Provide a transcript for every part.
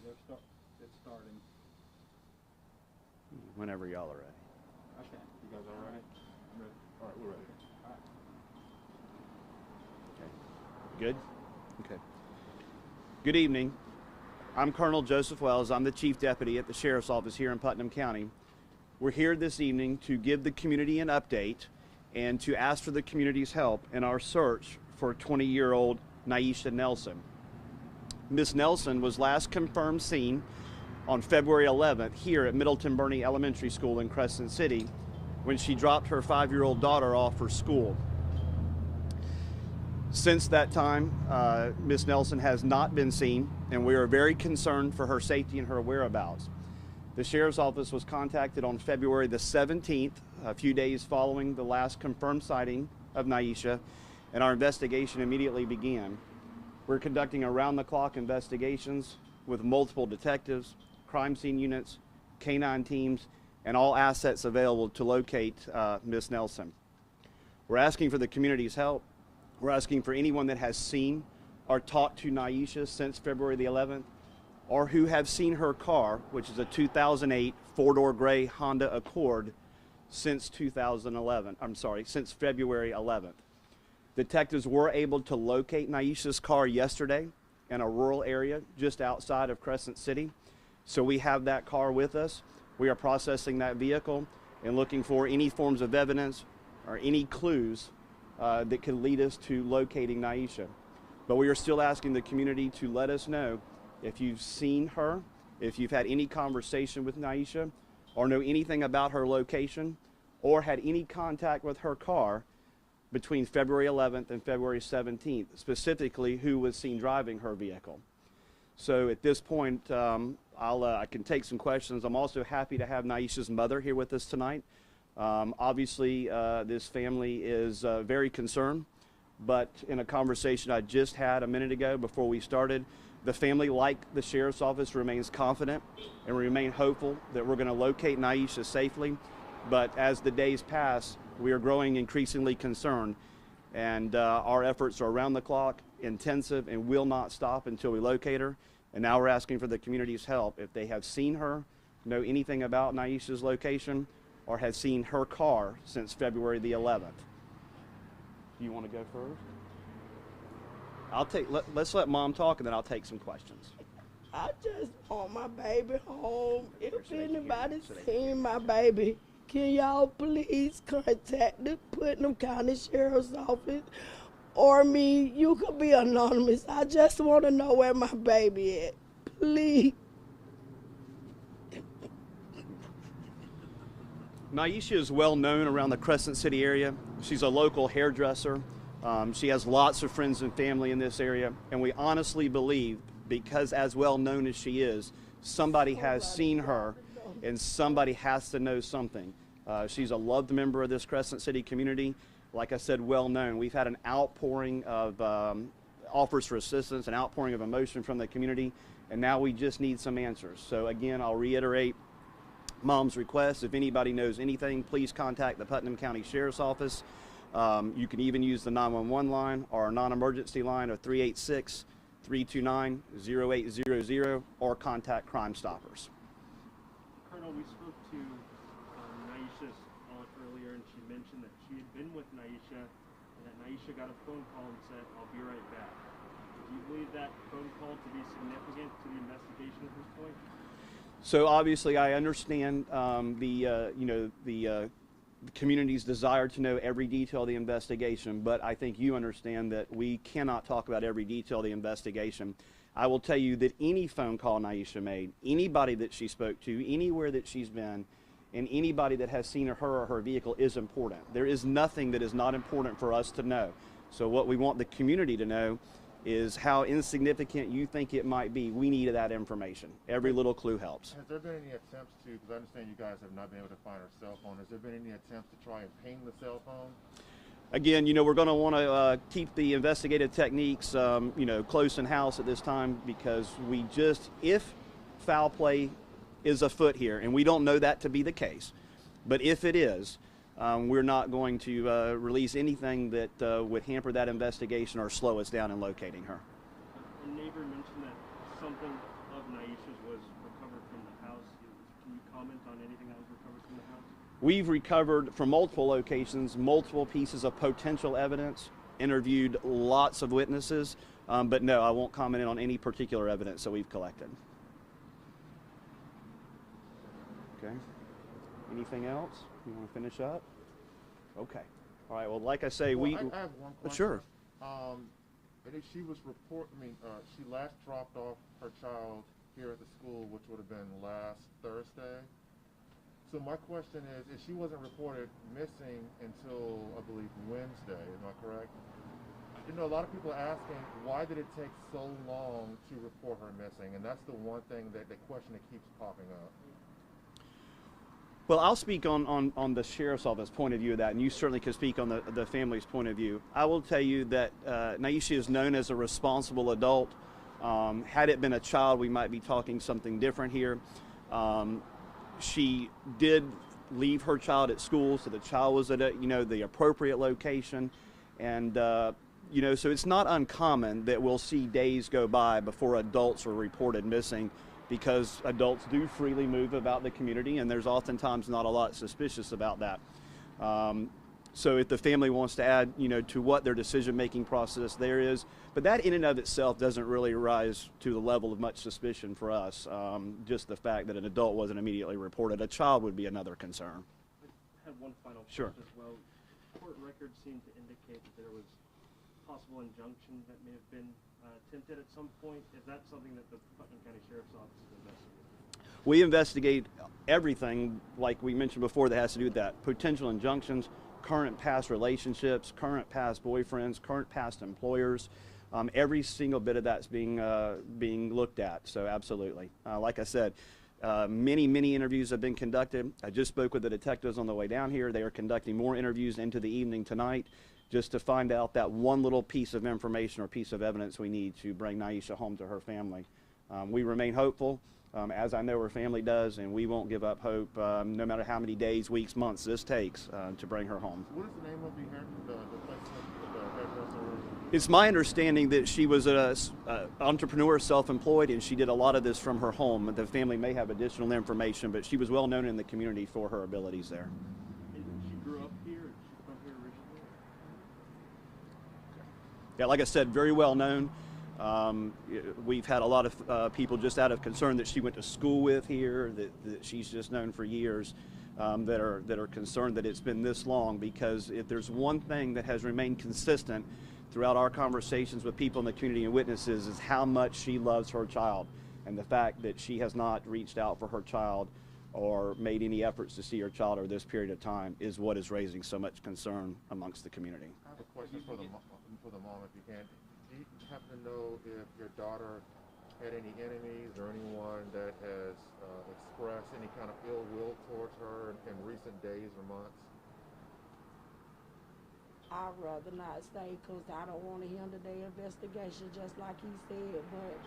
It's starting. Whenever y'all are ready. Okay. You guys all ready? I'm ready. All right, we're ready. All right. Okay. Good? Okay. Good evening. I'm Colonel Joseph Wells. I'm the Chief Deputy at the Sheriff's Office here in Putnam County. We're here this evening to give the community an update and to ask for the community's help in our search for 20-year-old Naisha Nelson. Miss Nelson was last confirmed seen on February 11th here at Middleton Birney Elementary School in Crescent City when she dropped her 5-year-old daughter off for school. Since that time, Miss Nelson has not been seen, and we are very concerned for her safety and her whereabouts. The Sheriff's Office was contacted on February the 17th, a few days following the last confirmed sighting of Naisha, and our investigation immediately began. We're conducting around-the-clock investigations with multiple detectives, crime scene units, canine teams, and all assets available to locate Miss Nelson. We're asking for the community's help. We're asking for anyone that has seen or talked to Naisha since February the 11th, or who have seen her car, which is a 2008 four-door gray Honda Accord, since February 11th. Detectives were able to locate Naisha's car yesterday in a rural area just outside of Crescent City. So we have that car with us. We are processing that vehicle and looking for any forms of evidence or any clues that could lead us to locating Naisha. But we are still asking the community to let us know if you've seen her, if you've had any conversation with Naisha, or know anything about her location, or had any contact with her car between February 11th and February 17th, specifically who was seen driving her vehicle. So at this point, I can take some questions. I'm also happy to have Naisha's mother here with us tonight. Obviously, this family is very concerned, but in a conversation I just had a minute ago before we started, the family, like the Sheriff's Office, remains confident and remain hopeful that we're going to locate Naisha safely. But as the days pass, we are growing increasingly concerned, and our efforts are around the clock, intensive, and will not stop until we locate her. And now we're asking for the community's help. If they have seen her, know anything about Naisha's location, or have seen her car since February the 11th. Do you want to go first? Let's let Mom talk, and then I'll take some questions. I just want my baby home. If anybody's seen my baby, can y'all please contact the Putnam County Sheriff's Office or me? You could be anonymous. I just want to know where my baby is. Please. Naisha is well known around the Crescent City area. She's a local hairdresser. She has lots of friends and family in this area, and we honestly believe, because as well known as she is, somebody has seen her and somebody has to know something. She's a loved member of this Crescent City community. Like I said, well known. We've had an outpouring of offers for assistance, an outpouring of emotion from the community, and now we just need some answers. So again, I'll reiterate Mom's request. If anybody knows anything, please contact the Putnam County Sheriff's Office. You can even use the 911 line or our non-emergency line of 386-329-0800 or contact Crime Stoppers. Colonel, we spoke to Naisha's aunt earlier, and she mentioned that she had been with Naisha and that Naisha got a phone call and said, "I'll be right back." Do you believe that phone call to be significant to the investigation at this point? So obviously, I understand the community's desire to know every detail of the investigation, but I think you understand that we cannot talk about every detail of the investigation. I will tell you that any phone call Naisha made, anybody that she spoke to, anywhere that she's been, and anybody that has seen her or her vehicle is important. There is nothing that is not important for us to know. So what we want the community to know is how insignificant you think it might be. We need that information. Every little clue helps. Has there been any attempts to, because I understand you guys have not been able to find her cell phone, has there been any attempts to try and ping the cell phone? Again, we're going to want to keep the investigative techniques, close in house at this time, because if foul play is afoot here, and we don't know that to be the case, but if it is, we're not going to release anything that would hamper that investigation or slow us down in locating her. A neighbor mentioned that something of Naisha's was recovered from the house. Can you comment on anything that was recovered from the house? We've recovered from multiple locations, multiple pieces of potential evidence, interviewed lots of witnesses, but no, I won't comment on any particular evidence that we've collected. Okay. Anything else? You want to finish up? Okay. All right. Well, like I say, I have one question. Sure. She was she last dropped off her child here at the school, which would have been last Thursday. So my question is she wasn't reported missing until, I believe, Wednesday. Am I correct? You know, a lot of people are asking, why did it take so long to report her missing? And that's the one thing, the question that keeps popping up. Well, I'll speak on the sheriff's office point of view of that, and you certainly can speak on the family's point of view. I will tell you that Naisha is known as a responsible adult. Had it been a child, we might be talking something different here. She did leave her child at school, so the child was at the appropriate location, and so it's not uncommon that we'll see days go by before adults are reported missing, because adults do freely move about the community, and there's oftentimes not a lot suspicious about that. So if the family wants to add, to what their decision-making process there is, but that in and of itself doesn't really rise to the level of much suspicion for us. Just the fact that an adult wasn't immediately reported. A child would be another concern. I had one final Sure. point as well. Court records seem to indicate that there was possible injunction that may have been attempted at some point. Is that something that the Putnam County Sheriff's Office is investigating? We investigate everything, like we mentioned before, that has to do with that. Potential injunctions, current past relationships, current past boyfriends, current past employers. Every single bit of that's being looked at. So absolutely. Like I said, many interviews have been conducted. I just spoke with the detectives on the way down here. They are conducting more interviews into the evening tonight, just to find out that one little piece of information or piece of evidence we need to bring Naisha home to her family. We remain hopeful, as I know her family does, and we won't give up hope, no matter how many days, weeks, months this takes to bring her home. What is the name of the place, the hairdresser? It's my understanding that she was an entrepreneur, self-employed, and she did a lot of this from her home. The family may have additional information, but she was well known in the community for her abilities there. And she grew up here? Is she from here originally? Yeah, like I said, very well known. We've had a lot of people just out of concern that she went to school with here, that she's just known for years, that are concerned that it's been this long, because if there's one thing that has remained consistent throughout our conversations with people in the community and witnesses is how much she loves her child, and the fact that she has not reached out for her child or made any efforts to see her child over this period of time is what is raising so much concern amongst the community. I have a question for the mom, if you can. Do you happen to know if your daughter had any enemies or anyone that has expressed any kind of ill will towards her in recent days or months? I'd rather not say, because I don't want to hinder their investigation, just like he said, but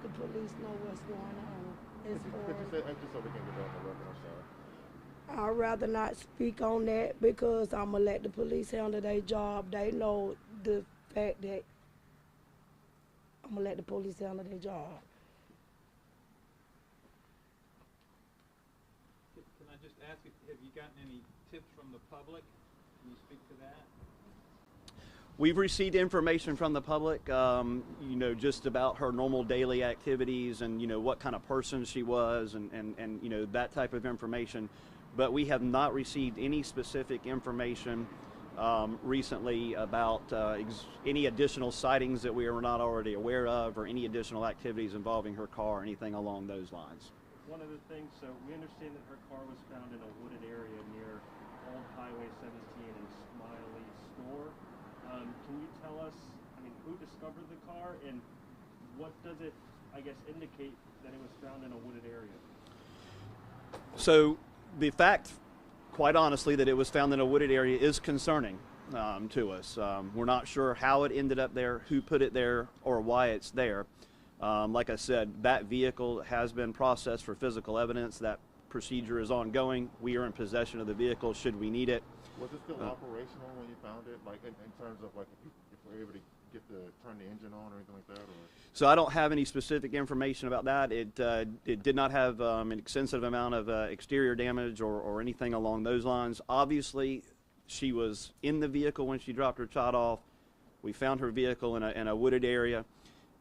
the police know what's going on. Could you say, just so we can get on the record, I'm sorry. I'd rather not speak on that, because I'm going to let the police handle their job. They know the fact that I'm going to let the police handle their job. Can I just ask, have you gotten any tips from the public? Can you speak to that? We've received information from the public, just about her normal daily activities and, what kind of person she was and that type of information. But we have not received any specific information recently about any additional sightings that we are not already aware of, or any additional activities involving her car or anything along those lines. One other thing, so we understand that her car was found in a wooded area near Old Highway 17 and Smiley Store. Can you tell us, who discovered the car, and what does it, indicate that it was found in a wooded area? So the fact, quite honestly, that it was found in a wooded area is concerning to us. We're not sure how it ended up there, who put it there, or why it's there. Like I said, that vehicle has been processed for physical evidence. That procedure is ongoing. We are in possession of the vehicle should we need it. Was it still operational when you found it? Like in terms of if we're able to turn the engine on or anything like that? Or? So I don't have any specific information about that. It did not have an extensive amount of exterior damage or anything along those lines. Obviously, she was in the vehicle when she dropped her child off. We found her vehicle in a wooded area.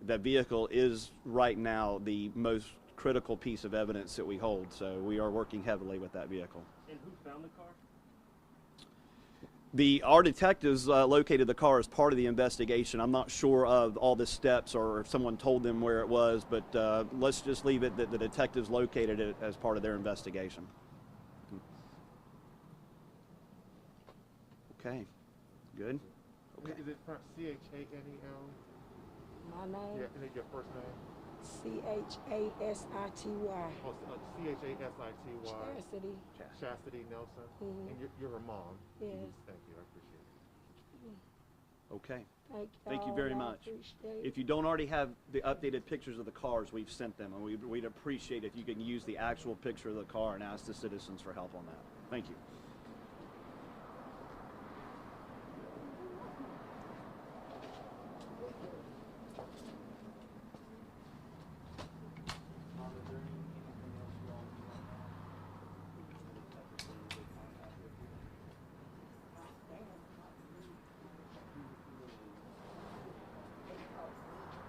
That vehicle is right now the most critical piece of evidence that we hold. So we are working heavily with that vehicle. And who found the car? Our detectives located the car as part of the investigation. I'm not sure of all the steps or if someone told them where it was, but let's just leave it that the detectives located it as part of their investigation. Okay, good. Okay. Is it C-H-A-N-E-L? My name? Yeah, and then your first name? C-H-A-S-I-T-Y. Oh, C-H-A-S-I-T-Y. Chastity. Chastity Nelson. Mhm. And you're her mom. Yes. Thank you. I appreciate it. Okay. Thank you very y'all. I much. appreciate If you don't already have the updated pictures of the cars, we've sent them, and we'd appreciate if you can use the actual picture of the car and ask the citizens for help on that. Thank you.